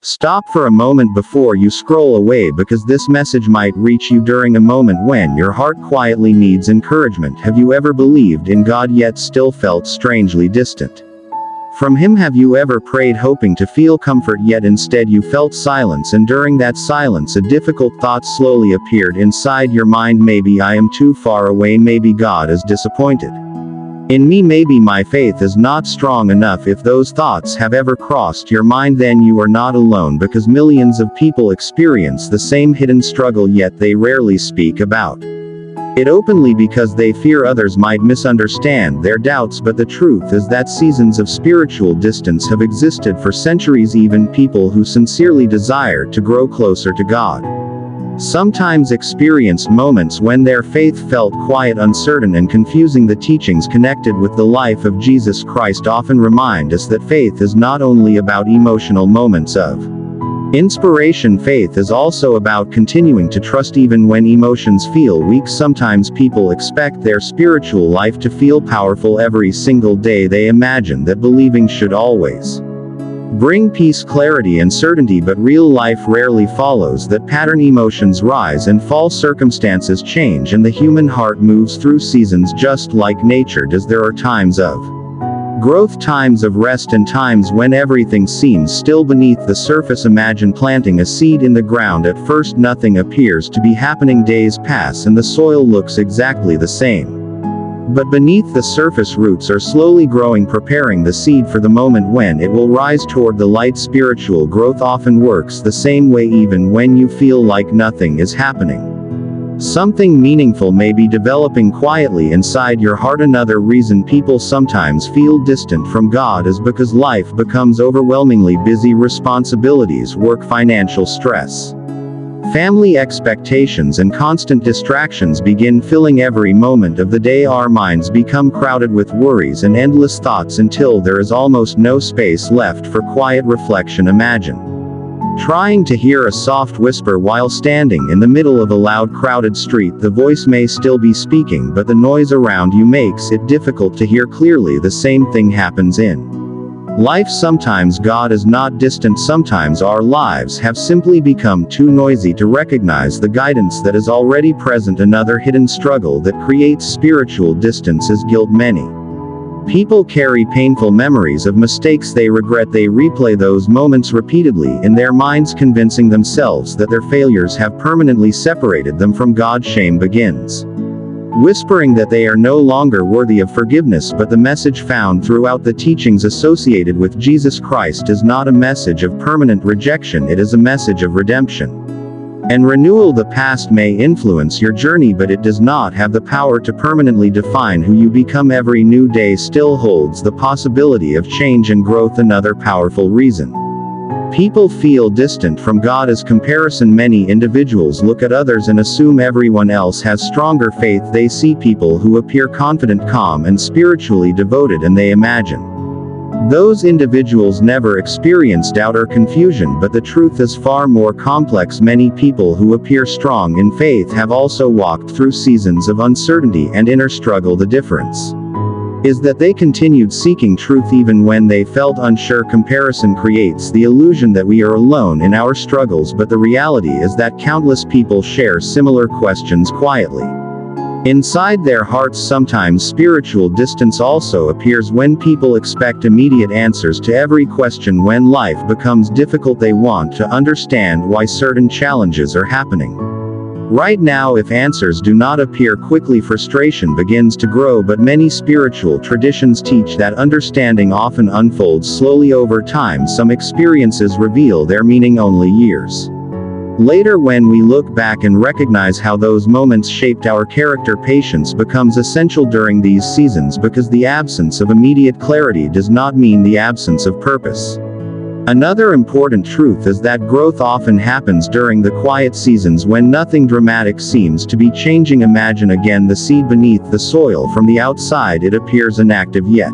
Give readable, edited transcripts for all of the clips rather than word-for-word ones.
Stop for a moment before you scroll away, because this message might reach you during a moment when your heart quietly needs encouragement. Have you ever believed in God yet still felt strangely distant from Him? Have you ever prayed hoping to feel comfort, yet instead you felt silence, and during that silence a difficult thought slowly appeared inside your mind? Maybe I am too far away, maybe God is disappointed in me, maybe my faith is not strong enough. If those thoughts have ever crossed your mind, then you are not alone, because millions of people experience the same hidden struggle, yet they rarely speak about it openly because they fear others might misunderstand their doubts. But the truth is that seasons of spiritual distance have existed for centuries. Even people who sincerely desired to grow closer to God sometimes experienced moments when their faith felt quiet, uncertain, and confusing. The teachings connected with the life of Jesus Christ often remind us that faith is not only about emotional moments of inspiration. Faith is also about continuing to trust even when emotions feel weak. Sometimes people expect their spiritual life to feel powerful every single day. They imagine that believing should always bring peace, clarity, and certainty, but real life rarely follows that pattern. Emotions rise and fall, circumstances change, and the human heart moves through seasons just like nature does. There are times of growth, times of rest, and times when everything seems still beneath the surface. Imagine planting a seed in the ground. At first nothing appears to be happening. Days pass and the soil looks exactly the same. But beneath the surface, roots are slowly growing, preparing the seed for the moment when it will rise toward the light. Spiritual growth often works the same way. Even when you feel like nothing is happening, something meaningful may be developing quietly inside your heart. Another reason people sometimes feel distant from God is because life becomes overwhelmingly busy. Responsibilities, work, financial stress, family expectations, and constant distractions begin filling every moment of the day. Our minds become crowded with worries and endless thoughts until there is almost no space left for quiet reflection. Imagine trying to hear a soft whisper while standing in the middle of a loud, crowded street. The voice may still be speaking, but the noise around you makes it difficult to hear clearly. The same thing happens in life. Sometimes God is not distant, sometimes our lives have simply become too noisy to recognize the guidance that is already present. Another hidden struggle that creates spiritual distance is guilt. Many people carry painful memories of mistakes they regret. They replay those moments repeatedly in their minds, convincing themselves that their failures have permanently separated them from God. Shame begins whispering that they are no longer worthy of forgiveness. But the message found throughout the teachings associated with Jesus Christ is not a message of permanent rejection, it is a message of redemption and renewal. The past may influence your journey, but it does not have the power to permanently define who you become. Every new day still holds the possibility of change and growth. Another powerful reason people feel distant from God is comparison. Many individuals look at others and assume everyone else has stronger faith. They see people who appear confident, calm, and spiritually devoted, and they imagine those individuals never experience doubt or confusion. But the truth is far more complex. Many people who appear strong in faith have also walked through seasons of uncertainty and inner struggle. The difference is that they continued seeking truth even when they felt unsure. Comparison creates the illusion that we are alone in our struggles, but the reality is that countless people share similar questions quietly inside their hearts. Sometimes spiritual distance also appears when people expect immediate answers to every question. When life becomes difficult, they want to understand why certain challenges are happening right now. If answers do not appear quickly, frustration begins to grow. But many spiritual traditions teach that understanding often unfolds slowly over time. Some experiences reveal their meaning only years later. When we look back and recognize how those moments shaped our character, patience becomes essential during these seasons, because the absence of immediate clarity does not mean the absence of purpose. Another important truth is that growth often happens during the quiet seasons when nothing dramatic seems to be changing. Imagine again the seed beneath the soil. From the outside it appears inactive, yet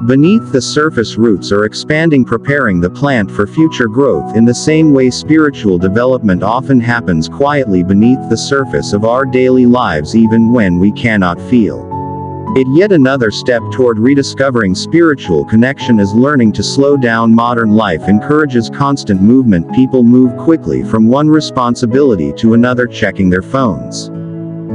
beneath the surface roots are expanding, preparing the plant for future growth. In the same way, spiritual development often happens quietly beneath the surface of our daily lives, even when we cannot feel Yet another step toward rediscovering spiritual connection is learning to slow down. Modern life encourages constant movement. People move quickly from one responsibility to another, checking their phones,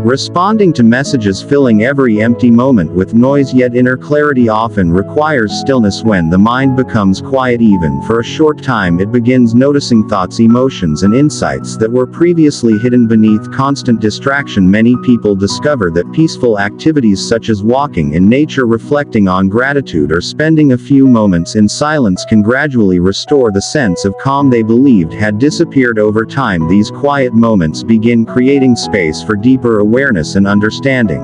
responding to messages, filling every empty moment with noise. Yet inner clarity often requires stillness. When the mind becomes quiet even for a short time, it begins noticing thoughts, emotions, and insights that were previously hidden beneath constant distraction. Many people discover that peaceful activities such as walking in nature, reflecting on gratitude, or spending a few moments in silence can gradually restore the sense of calm they believed had disappeared over time. These quiet moments begin creating space for deeper awareness and understanding.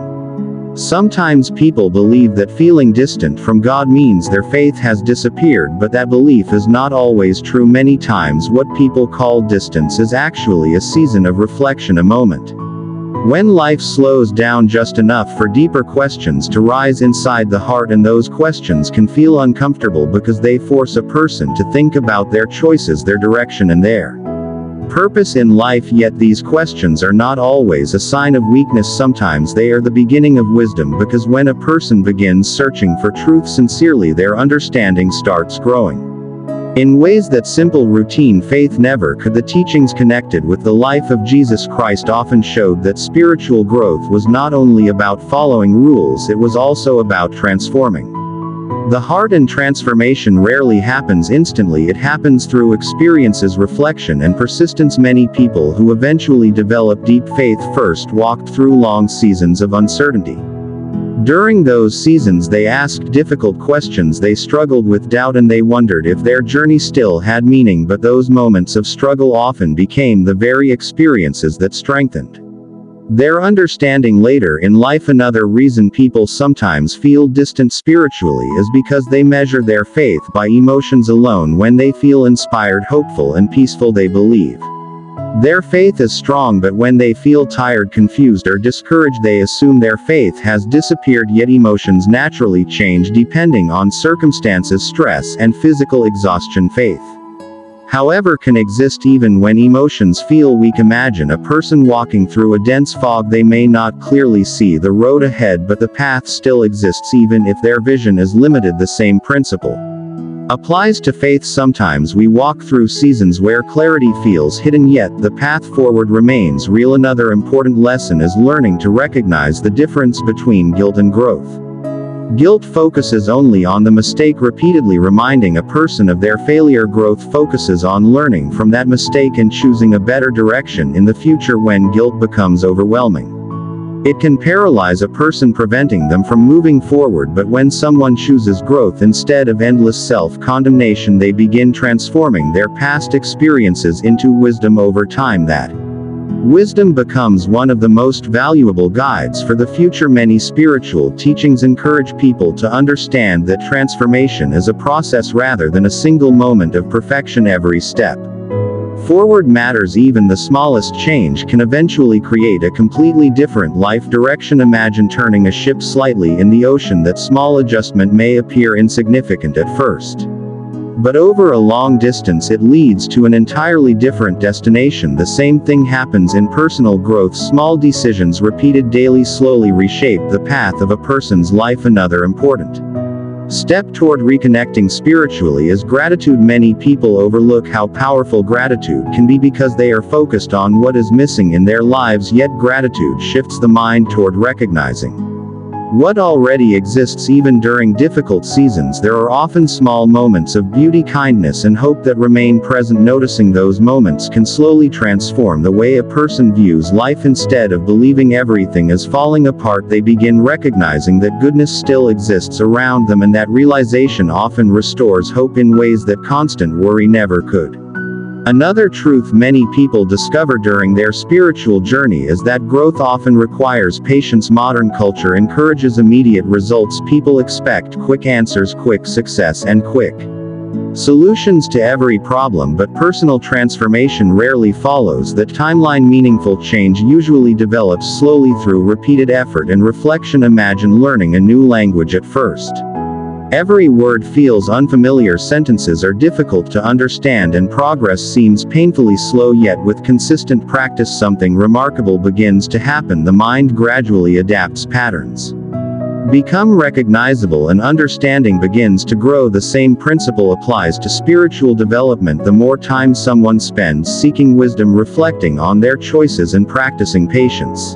Sometimes people believe that feeling distant from God means their faith has disappeared, but that belief is not always true. Many times what people call distance is actually a season of reflection, a moment when life slows down just enough for deeper questions to rise inside the heart, and those questions can feel uncomfortable because they force a person to think about their choices, their direction, and their purpose in life. Yet these questions are not always a sign of weakness. Sometimes they are the beginning of wisdom, because when a person begins searching for truth sincerely, their understanding starts growing in ways that simple routine faith never could. The teachings connected with the life of Jesus Christ often showed that spiritual growth was not only about following rules, it was also about transforming the heart, and transformation rarely happens instantly. It happens through experiences, reflection, and persistence. Many people who eventually develop deep faith first walked through long seasons of uncertainty. During those seasons they asked difficult questions, they struggled with doubt, and they wondered if their journey still had meaning. But those moments of struggle often became the very experiences that strengthened their understanding later in life. Another reason people sometimes feel distant spiritually is because they measure their faith by emotions alone. When they feel inspired, hopeful, and peaceful, they believe their faith is strong, but when they feel tired, confused, or discouraged, they assume their faith has disappeared. Yet emotions naturally change depending on circumstances, stress, and physical exhaustion. Faith, however, can exist even when emotions feel weak. Imagine a person walking through a dense fog. They may not clearly see the road ahead, but the path still exists even if their vision is limited. The same principle applies to faith. Sometimes we walk through seasons where clarity feels hidden, yet the path forward remains real. Another important lesson is learning to recognize the difference between guilt and growth. Guilt focuses only on the mistake, repeatedly reminding a person of their failure. Growth focuses on learning from that mistake and choosing a better direction in the future. When guilt becomes overwhelming, it can paralyze a person, preventing them from moving forward. But when someone chooses growth instead of endless self-condemnation, they begin transforming their past experiences into wisdom. Over time, that wisdom becomes one of the most valuable guides for the future. Many spiritual teachings encourage people to understand that transformation is a process rather than a single moment of perfection. Every step forward matters. Even the smallest change can eventually create a completely different life direction. Imagine turning a ship slightly in the ocean. That small adjustment may appear insignificant at first, but over a long distance it leads to an entirely different destination. The same thing happens in personal growth. Small decisions repeated daily slowly reshape the path of a person's life. Another important step toward reconnecting spiritually is gratitude. Many people overlook how powerful gratitude can be because they are focused on what is missing in their lives. Yet gratitude shifts the mind toward recognizing what already exists. Even during difficult seasons, there are often small moments of beauty, kindness, and hope that remain present. Noticing those moments can slowly transform the way a person views life. Instead of believing everything is falling apart, they begin recognizing that goodness still exists around them, and that realization often restores hope in ways that constant worry never could. Another truth many people discover during their spiritual journey is that growth often requires patience. Modern culture encourages immediate results. People expect quick answers, quick success, and quick solutions to every problem, but personal transformation rarely follows that timeline. Meaningful change usually develops slowly through repeated effort and reflection. Imagine learning a new language. At first, every word feels unfamiliar, sentences are difficult to understand, and progress seems painfully slow. Yet with consistent practice, something remarkable begins to happen. The mind gradually adapts patterns, become recognizable, and understanding begins to grow. The same principle applies to spiritual development. The more time someone spends seeking wisdom, reflecting on their choices, and practicing patience,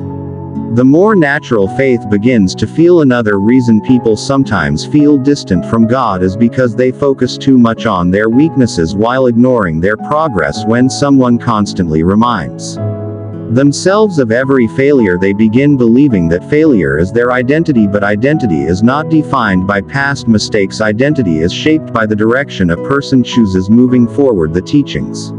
the more natural faith begins to feel. Another reason people sometimes feel distant from God is because they focus too much on their weaknesses while ignoring their progress. When someone constantly reminds themselves of every failure, they begin believing that failure is their identity. But identity is not defined by past mistakes. Identity is shaped by the direction a person chooses moving forward. The teachings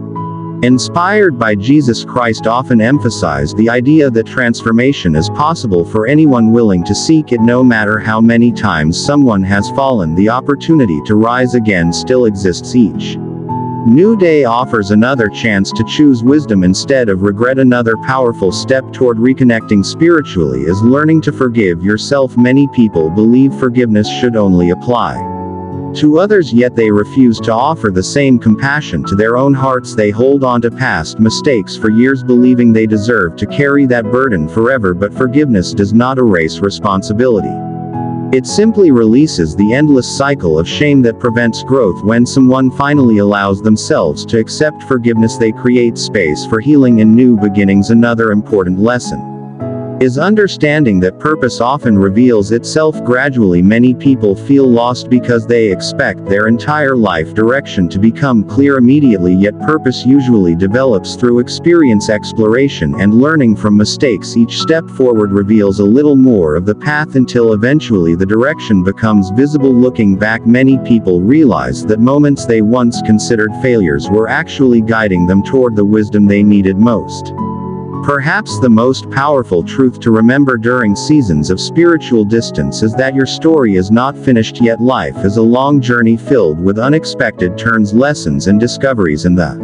inspired by Jesus Christ often emphasize the idea that transformation is possible for anyone willing to seek it. No matter how many times someone has fallen, the opportunity to rise again still exists. Each new day offers another chance to choose wisdom instead of regret. Another powerful step toward reconnecting spiritually is learning to forgive yourself. Many people believe forgiveness should only apply to others, yet they refuse to offer the same compassion to their own hearts. They hold on to past mistakes for years, believing they deserve to carry that burden forever. But forgiveness does not erase responsibility. It simply releases the endless cycle of shame that prevents growth. When someone finally allows themselves to accept forgiveness, they create space for healing and new beginnings. Another important lesson is understanding that purpose often reveals itself gradually. Many people feel lost because they expect their entire life direction to become clear immediately, yet purpose usually develops through experience, exploration, and learning from mistakes. Each step forward reveals a little more of the path until eventually the direction becomes visible. Looking back, many people realize that moments they once considered failures were actually guiding them toward the wisdom they needed most. Perhaps the most powerful truth to remember during seasons of spiritual distance is that your story is not finished yet. Life is a long journey filled with unexpected turns, lessons, and discoveries, and the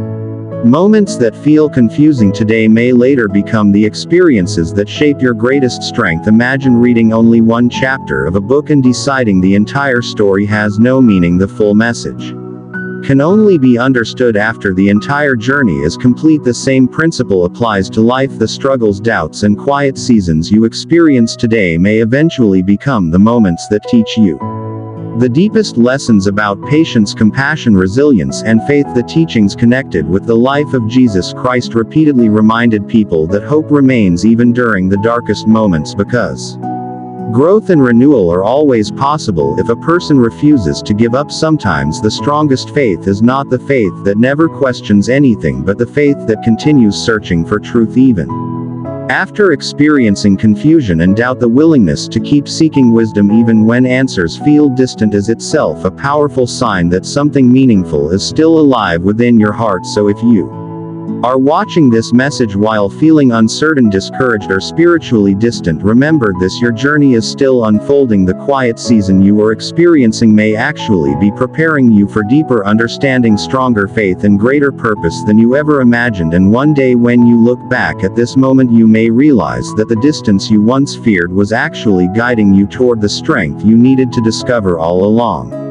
moments that feel confusing today may later become the experiences that shape your greatest strength. Imagine reading only one chapter of a book and deciding the entire story has no meaning. The full message can only be understood after the entire journey is complete. The same principle applies to life. The struggles, doubts, and quiet seasons you experience today may eventually become the moments that teach you the deepest lessons about patience, compassion, resilience, and faith. The teachings connected with the life of Jesus Christ repeatedly reminded people that hope remains even during the darkest moments, because growth and renewal are always possible if a person refuses to give up. Sometimes the strongest faith is not the faith that never questions anything, but the faith that continues searching for truth even after experiencing confusion and doubt. The willingness to keep seeking wisdom even when answers feel distant is itself a powerful sign that something meaningful is still alive within your heart. So if you are watching this message while feeling uncertain, discouraged, or spiritually distant, remember this: your journey is still unfolding. The quiet season you are experiencing may actually be preparing you for deeper understanding, stronger faith, and greater purpose than you ever imagined. And one day, when you look back at this moment, you may realize that the distance you once feared was actually guiding you toward the strength you needed to discover all along.